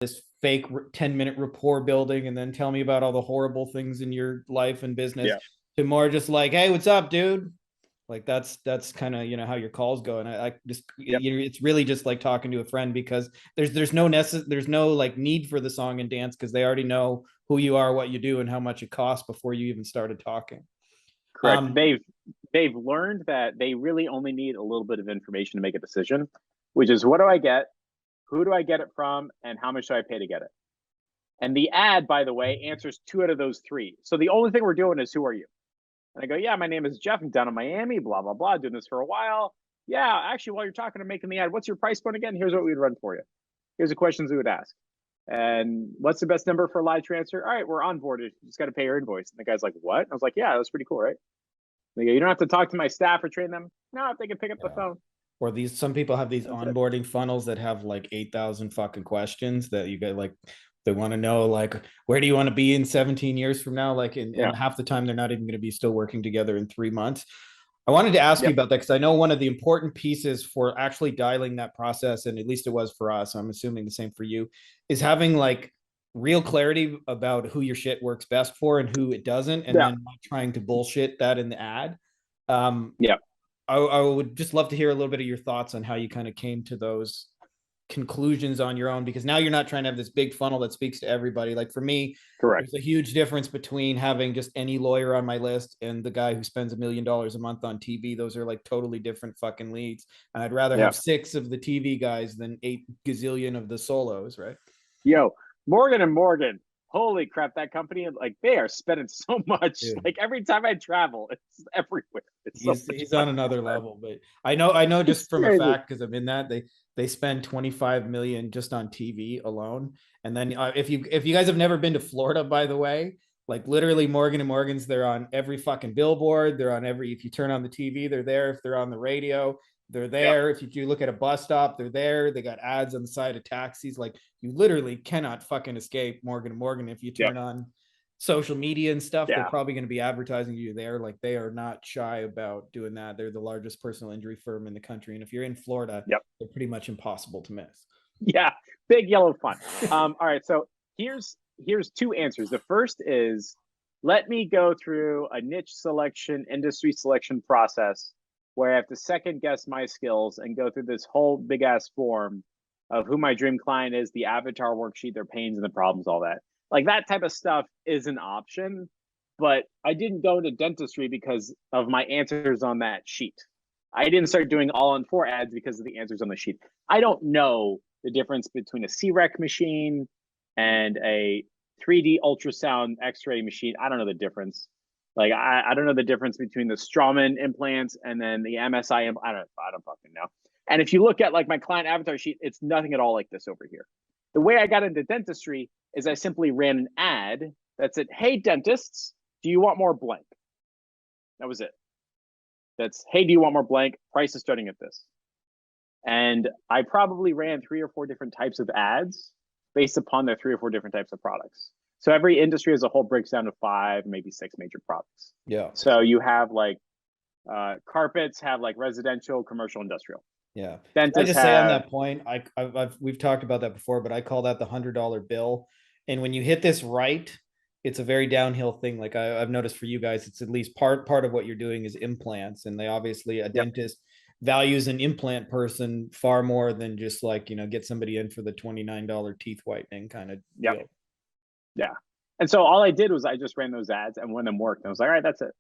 this fake 10-minute rapport building and then tell me about all the horrible things in your life and business Yeah. to more just like, hey, what's up, dude? Like that's kind of how your calls go, and I just Yep. it's really just like talking to a friend because there's no like need for the song and dance because they already know who you are, what you do, and how much it costs before you even started talking. Correct. They've learned that they really only need a little bit of information to make a decision, which is what do I get, who do I get it from, and how much do I pay to get it? And the ad, by the way, answers two out of those three. So the only thing we're doing is who are you? And I go, yeah, my name is Jeff. I'm down in Miami, blah, blah, blah, doing this for a while. Yeah, actually, while you're talking and making the ad, what's your price point again? Here's what we'd run for you. Here's the questions we would ask. And what's the best number for live transfer? All right, we're onboarded. You just got to pay your invoice. And the guy's like, what? I was like, yeah, that's pretty cool, right? They go, you don't have to talk to my staff or train them. No, if they can pick up the Yeah. phone. Or some people have these That's it. onboarding funnels that have like 8,000 fucking questions that you get like they want to know like where do you want to be in 17 years from now, like Yeah. and half the time they're not even going to be still working together in 3 months. I wanted to ask you Yep. about that because I know one of the important pieces for actually dialing that process, and at least it was for us, I'm assuming the same for you, is having like real clarity about who your shit works best for and who it doesn't, and Yeah. then not trying to bullshit that in the ad. um Yeah. I would just love to hear a little bit of your thoughts on how you kind of came to those conclusions on your own, because now you're not trying to have this big funnel that speaks to everybody. Like for me, Correct. there's a huge difference between having just any lawyer on my list and the guy who spends $1 million a month on TV. Those are like totally different fucking leads. And I'd rather Yeah. have 6 of the TV guys than 8 gazillion of the solos, right? Yo, Morgan and Morgan. Holy crap, that company, like they are spending so much. Dude. Like every time I travel, it's everywhere. It's so much He's on money to another spend. level, but I know It's just from a crazy. fact because I'm in that they spend 25 million just on TV alone. And then if you guys have never been to Florida, by the way, like literally Morgan and Morgan's, they're on every fucking billboard. They're on every, if you turn on the TV, they're there. If they're on the radio, they're Yep. there. If you look at a bus stop, they're there. They got ads on the side of taxis. Like you literally cannot fucking escape Morgan and Morgan. If you Yep. turn on social media and stuff, they're Yeah. probably going to be advertising you there. Like they are not shy about doing that. They're the largest personal injury firm in the country. And if you're in Florida, Yep. they're pretty much impossible to miss. Yeah. Big yellow fun. All right. So here's two answers. The first is let me go through a niche selection, industry selection process where I have to second guess my skills and go through this whole big ass form of who my dream client is, the avatar worksheet, their pains and the problems, all that. Like that type of stuff is an option, but I didn't go into dentistry because of my answers on that sheet. I didn't start doing all on four ads because of the answers on the sheet. I don't know the difference between a CREC machine and a 3D ultrasound X-ray machine. I don't know the difference. Like I don't know the difference between the Straumann implants and then the MSI. I don't fucking know. And if you look at like my client avatar sheet, it's nothing at all like this over here. The way I got into dentistry is I simply ran an ad that said, "Hey dentists, do you want more blank?" That was it. That's, "Hey, do you want more blank? Price is starting at this." And I probably ran 3 or 4 different types of ads based upon their 3 or 4 different types of products. So every industry as a whole breaks down to 5, maybe 6 major products. Yeah. So you have like carpets have like residential, commercial, industrial. Yeah. Can I Dentists just say on have, that point, we've talked about that before, but I call that the $100 bill. And when you hit this right, it's a very downhill thing. Like I've noticed for you guys, it's at least part of what you're doing is implants, and they obviously a yep, dentist values an implant person far more than just like get somebody in for the $29 teeth whitening kind of yep, deal. yeah. And so all I did was I just ran those ads, and one of them worked. And I was like, all right, that's it.